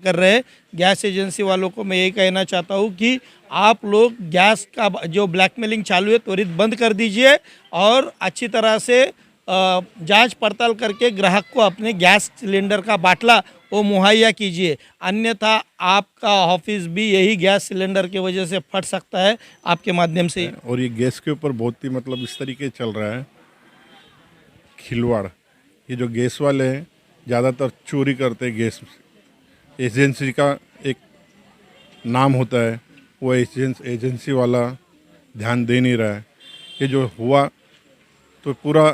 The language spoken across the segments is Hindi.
कर रहे हैं। गैस एजेंसी वालों को मैं ये कहना चाहता हूँ कि आप लोग गैस का जो ब्लैकमेलिंग चालू है त्वरित बंद कर दीजिए और अच्छी तरह से जांच पड़ताल करके ग्राहक को अपने गैस सिलेंडर का बाटला वो मुहैया कीजिए, अन्यथा आपका ऑफिस भी यही गैस सिलेंडर की वजह से फट सकता है आपके माध्यम से। और ये गैस के ऊपर बहुत ही मतलब इस तरीके चल रहा है खिलवाड़। ये जो गैस वाले हैं ज़्यादातर चोरी करते हैं गैस। एजेंसी का एक नाम होता है, वो एजेंसी वाला ध्यान दे नहीं रहा है। ये जो हुआ तो पूरा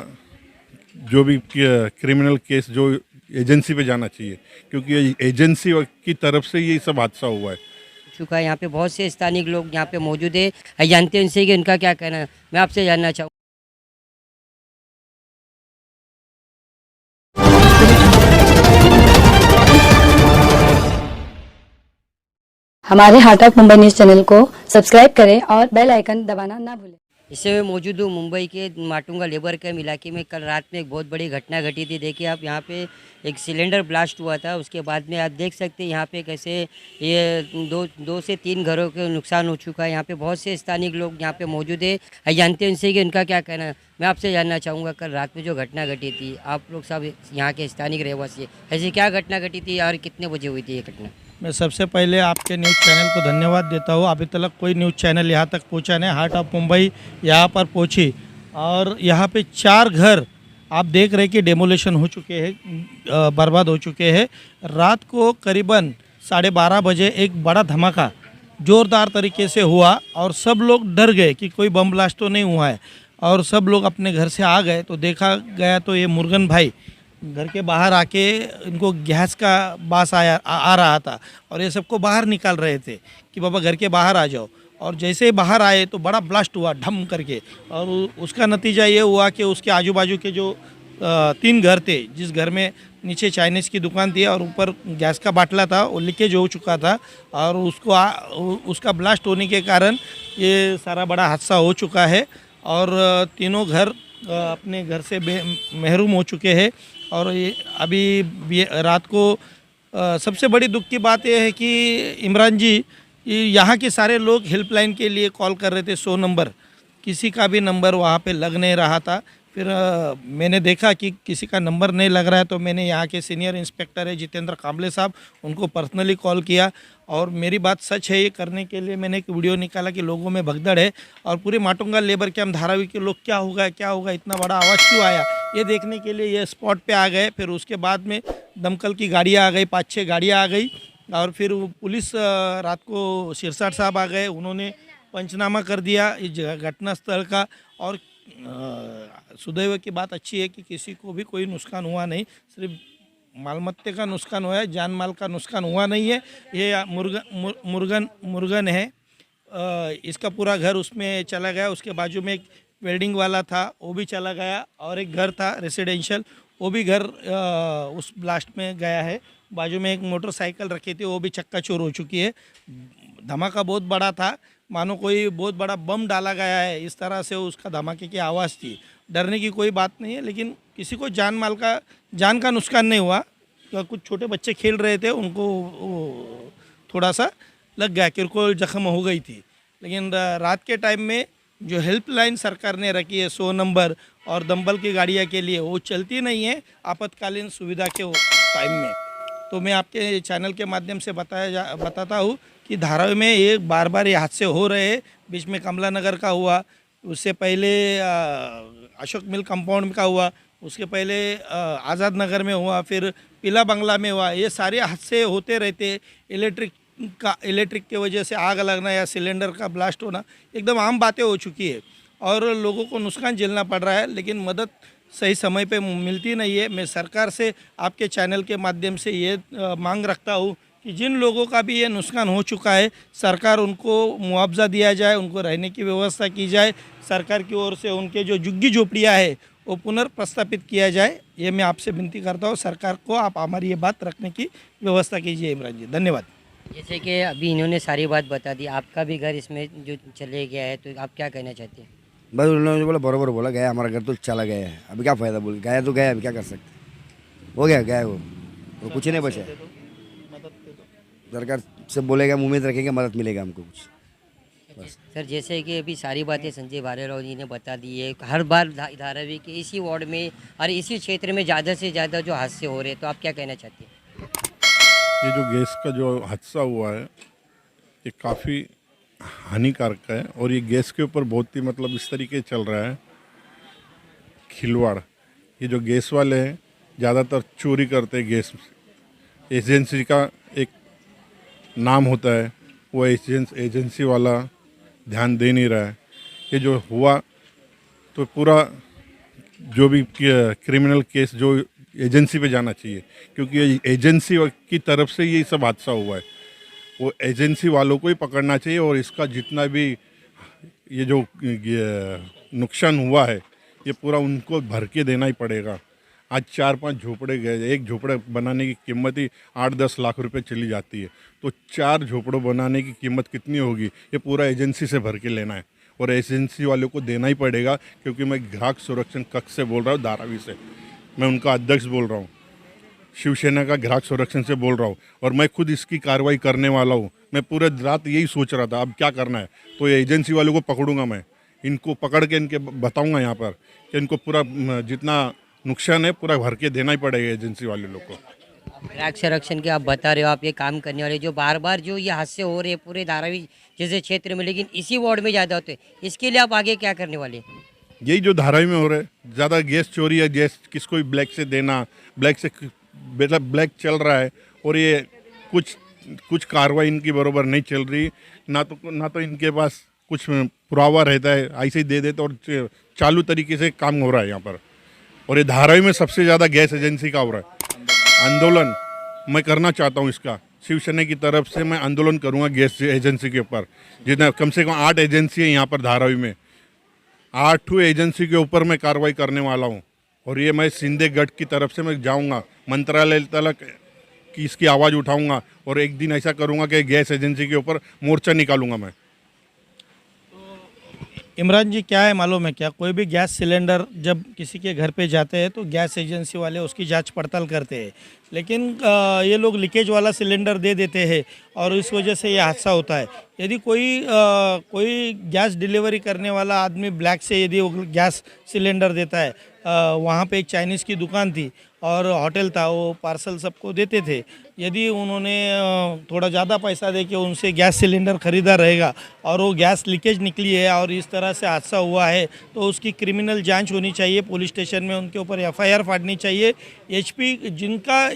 जो भी क्रिमिनल केस जो एजेंसी पे जाना चाहिए, क्योंकि ये एजेंसी की तरफ से ये सब हादसा हुआ है। चुका है। यहाँ पे बहुत से स्थानिक लोग यहाँ पे मौजूद है, जानते हैं इनसे कि उनका क्या कहना है। मैं आपसे जानना चाहूँ। हमारे heart of Mumbai news channel को सब्सक्राइब करें और बेल आइकन दबाना ना भूलें। इससे मैं मौजूद हूँ मुंबई के माटुंगा लेबर कैंप इलाके में। कल रात में एक बहुत बड़ी घटना घटी थी। देखिए आप, यहाँ पे एक सिलेंडर ब्लास्ट हुआ था। उसके बाद में आप देख सकते हैं यहाँ पे कैसे ये दो से तीन घरों के नुकसान हो चुका है। यहाँ पे बहुत से स्थानिक लोग यहाँ पे मौजूद है, जानते हैं इनसे कि उनका क्या कहना है। मैं आपसे जानना चाहूँगा, कल रात में जो घटना घटी थी, आप लोग सब यहाँ के स्थानिक रहवासी, ऐसी क्या घटना घटी थी और कितने बजे हुई थी ये घटना? मैं सबसे पहले आपके न्यूज़ चैनल को धन्यवाद देता हूँ। अभी तक कोई न्यूज़ चैनल यहाँ तक पहुँचा नहीं। हार्ट ऑफ मुंबई यहाँ पर पहुँची और यहाँ पे 4 घर आप देख रहे कि डेमोलेशन हो चुके हैं, बर्बाद हो चुके हैं। रात को करीबन 12:30 बजे एक बड़ा धमाका ज़ोरदार तरीके से हुआ और सब लोग डर गए कि कोई बम ब्लास्ट तो नहीं हुआ है, और सब लोग अपने घर से आ गए। तो देखा गया तो ये मुर्गन भाई घर के बाहर आके इनको गैस का बास आ रहा था और ये सबको बाहर निकाल रहे थे कि बाबा घर के बाहर आ जाओ। और जैसे ही बाहर आए तो बड़ा ब्लास्ट हुआ ढम करके, और उसका नतीजा ये हुआ कि उसके आजू बाजू के जो 3 घर थे, जिस घर में नीचे चाइनीज़ की दुकान थी और ऊपर गैस का बाटला था, वो लीकेज हो चुका था और उसका ब्लास्ट होने के कारण ये सारा बड़ा हादसा हो चुका है और तीनों घर अपने घर से महरूम हो चुके हैं। और ये अभी रात को सबसे बड़ी दुख की बात यह है कि इमरान जी, यहाँ के सारे लोग हेल्पलाइन के लिए कॉल कर रहे थे 100 नंबर, किसी का भी नंबर वहाँ पे लग नहीं रहा था। फिर मैंने देखा कि किसी का नंबर नहीं लग रहा है तो मैंने यहाँ के सीनियर इंस्पेक्टर है जितेंद्र कांबले साहब, उनको पर्सनली कॉल किया और मेरी बात सच है ये करने के लिए मैंने एक वीडियो निकाला कि लोगों में भगदड़ है और पूरे माटुंगा लेबर कैंप धारावी के लोग क्या होगा इतना बड़ा आवाज़ क्यों आया, ये देखने के लिए ये स्पॉट पे आ गए। फिर उसके बाद में दमकल की गाड़ियाँ आ गई, 5-6 गाड़ियाँ आ गई और फिर पुलिस रात को सिरसाट साहब आ गए, उन्होंने पंचनामा कर दिया इस घटना स्थल का। और सुदैव की बात अच्छी है कि किसी को भी कोई नुकसान हुआ नहीं, सिर्फ मालमत्ते का नुकसान हुआ है, जान माल का नुकसान हुआ नहीं है। ये मुर्गन है, इसका पूरा घर उसमें चला गया। उसके बाजू में एक वेल्डिंग वाला था, वो भी चला गया और एक घर था रेसिडेंशियल, वो भी घर उस ब्लास्ट में गया है। बाजू में एक मोटरसाइकिल रखी थी, वो भी चक्का चूर हो चुकी है। धमाका बहुत बड़ा था, मानो कोई बहुत बड़ा बम डाला गया है, इस तरह से उसका धमाके की आवाज़ थी। डरने की कोई बात नहीं है, लेकिन किसी को जान का नुकसान नहीं हुआ। तो कुछ छोटे बच्चे खेल रहे थे, उनको थोड़ा सा लग गया, किरकोल जख्म हो गई थी। लेकिन रात के टाइम में जो हेल्पलाइन सरकार ने रखी है 100 नंबर और दमकल की गाड़ियाँ के लिए, वो चलती नहीं है आपातकालीन सुविधा के टाइम में। तो मैं आपके चैनल के माध्यम से बताता हूँ कि धारावी में ये बार ये हादसे हो रहे हैं। बीच में कमला नगर का हुआ, उससे पहले अशोक मिल कंपाउंड का हुआ, उसके पहले आज़ाद नगर में हुआ, फिर पीला बंगला में हुआ। ये सारे हादसे होते रहते। इलेक्ट्रिक के वजह से आग लगना या सिलेंडर का ब्लास्ट होना एकदम आम बातें हो चुकी है और लोगों को नुकसान झेलना पड़ रहा है, लेकिन मदद सही समय पे मिलती नहीं है। मैं सरकार से आपके चैनल के माध्यम से ये मांग रखता हूँ कि जिन लोगों का भी ये नुकसान हो चुका है, सरकार उनको मुआवजा दिया जाए, उनको रहने की व्यवस्था की जाए। सरकार की ओर से उनके जो झुग्गी झोपड़ियाँ है वो पुनर्प्रस्थापित किया जाए। ये मैं आपसे विनती करता हूँ, सरकार को आप हमारी ये बात रखने की व्यवस्था कीजिए। इमरान जी, धन्यवाद। जैसे कि अभी इन्होंने सारी बात बता दी, आपका भी घर इसमें जो चले गया है, तो आप क्या कहना चाहते हैं? बस उन्होंने बोला बराबर बोला, गया हमारा घर तो चला गया है, अभी क्या फ़ायदा, बोल गया तो गया, अभी क्या कर सकते, हो गया वो कुछ नहीं बचा। सरकार से बोलेगा, उम्मीद रखेंगे मदद मिलेगा हमको कुछ। सर जैसे कि अभी सारी बातें संजय भालेराव जी ने बता दी है, हर बार धारावी के इसी वार्ड में और इसी क्षेत्र में ज़्यादा से ज़्यादा जो हादसे हो रहे हैं, तो आप क्या कहना चाहते हैं? ये जो गैस का जो हादसा हुआ है ये काफ़ी हानिकारक है, और ये गैस के ऊपर बहुत ही मतलब इस तरीके चल रहा है खिलवाड़। ये जो गैस वाले हैं ज़्यादातर चोरी करते हैं गैस। एजेंसी का एक नाम होता है, वो एजेंसी वाला ध्यान दे नहीं रहा है। ये जो हुआ तो पूरा जो भी क्रिमिनल केस जो एजेंसी पे जाना चाहिए, क्योंकि ये एजेंसी की तरफ से ये सब हादसा हुआ है। वो एजेंसी वालों को ही पकड़ना चाहिए, और इसका जितना भी ये जो नुकसान हुआ है ये पूरा उनको भर के देना ही पड़ेगा। आज 4-5 झोपड़े गए, एक झोपड़े बनाने की कीमत ही 8-10 लाख रुपए चली जाती है, तो 4 झोपड़ों बनाने की कीमत कितनी होगी? ये पूरा एजेंसी से भर के लेना है, और एजेंसी वालों को देना ही पड़ेगा। क्योंकि मैं ग्राहक संरक्षण कक्ष से बोल रहा हूँ, धारावी से, मैं उनका अध्यक्ष बोल रहा हूँ, शिवसेना का ग्राहक संरक्षण से बोल रहा हूँ, और मैं खुद इसकी कार्रवाई करने वाला हूँ। मैं पूरे रात यही सोच रहा था अब क्या करना है, तो ये एजेंसी वालों को पकड़ूंगा मैं, इनको पकड़ के इनके बताऊंगा यहाँ पर कि इनको पूरा जितना नुकसान है पूरा भर के देना ही पड़ेगा एजेंसी वाले लोग को। ग्राहक संरक्षण के आप बता रहे हो, आप ये काम करने वाले, जो बार बार जो ये हादसे हो रहे हैं पूरे धारावी जैसे क्षेत्र में, लेकिन इसी वार्ड में ज़्यादा होते हैं, इसके लिए आप आगे क्या करने वाले हैं? यही जो धारावी में हो रहा है, ज़्यादा गैस चोरी है, गैस किसको भी ब्लैक से देना, ब्लैक से बेटा ब्लैक चल रहा है, और ये कुछ कार्रवाई इनकी बरोबर नहीं चल रही। ना तो इनके पास कुछ पुरावा रहता है, ऐसे ही दे देते, और चालू तरीके से काम हो रहा है यहाँ पर। और ये धारावी में सबसे ज़्यादा गैस एजेंसी का हो रहा है आंदोलन। मैं करना चाहता हूँ इसका, शिवसेना की तरफ से मैं आंदोलन करूँगा गैस एजेंसी के ऊपर। जितना कम से कम 8 एजेंसी है यहाँ पर धारावी में, 8 एजेंसी के ऊपर मैं कार्रवाई करने वाला हूँ। और ये मैं शिंदे गढ़ की तरफ से मैं जाऊँगा मंत्रालय तक कि इसकी आवाज़ उठाऊँगा, और एक दिन ऐसा करूँगा कि गैस एजेंसी के ऊपर मोर्चा निकालूंगा मैं। इमरान जी, क्या है मालूम है क्या, कोई भी गैस सिलेंडर जब किसी के घर पे जाते हैं तो गैस एजेंसी वाले उसकी जांच पड़ताल करते हैं, लेकिन ये लोग लीकेज वाला सिलेंडर दे देते हैं और इस वजह से ये हादसा होता है। यदि कोई गैस डिलीवरी करने वाला आदमी ब्लैक से यदि वो गैस सिलेंडर देता है, वहाँ पे एक चाइनीज़ की दुकान थी और होटल था, वो पार्सल सबको देते थे। यदि उन्होंने थोड़ा ज़्यादा पैसा दे के उनसे गैस सिलेंडर ख़रीदा रहेगा और वो गैस लीकेज निकली है और इस तरह से हादसा हुआ है, तो उसकी क्रिमिनल जांच होनी चाहिए, पुलिस स्टेशन में उनके ऊपर एफआईआर फाड़नी चाहिए। एचपी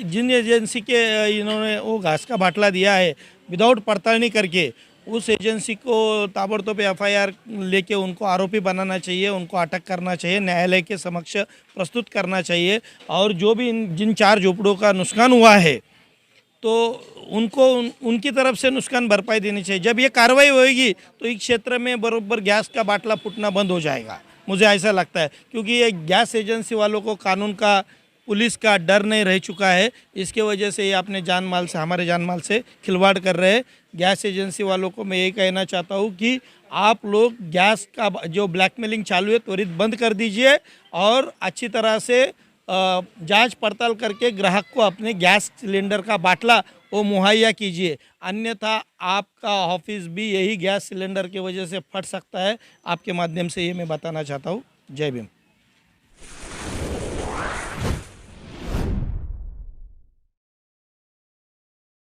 जिन एजेंसी के इन्होंने वो गैस का बाटला दिया है, विदाउट पड़ताल करके उस एजेंसी को ताबड़तोड़ एफआईआर लेके उनको आरोपी बनाना चाहिए, उनको अटक करना चाहिए, न्यायालय के समक्ष प्रस्तुत करना चाहिए। और जो भी जिन 4 झोपड़ों का नुकसान हुआ है तो उनको उनकी तरफ से नुकसान भरपाई देनी चाहिए। जब ये कार्रवाई होएगी तो इस क्षेत्र में बरोबर गैस का बाटला फूटना बंद हो जाएगा, मुझे ऐसा लगता है। क्योंकि ये गैस एजेंसी वालों को कानून का, पुलिस का डर नहीं रह चुका है, इसके वजह से ये अपने जान माल से, हमारे जान माल से खिलवाड़ कर रहे हैं। गैस एजेंसी वालों को मैं ये कहना चाहता हूँ कि आप लोग गैस का जो ब्लैकमेलिंग चालू है त्वरित बंद कर दीजिए और अच्छी तरह से जांच पड़ताल करके ग्राहक को अपने गैस सिलेंडर का बाटला वो मुहैया कीजिए, अन्यथा आपका ऑफिस भी यही गैस सिलेंडर की वजह से फट सकता है। आपके माध्यम से ये मैं बताना चाहता हूँ। जय भीम।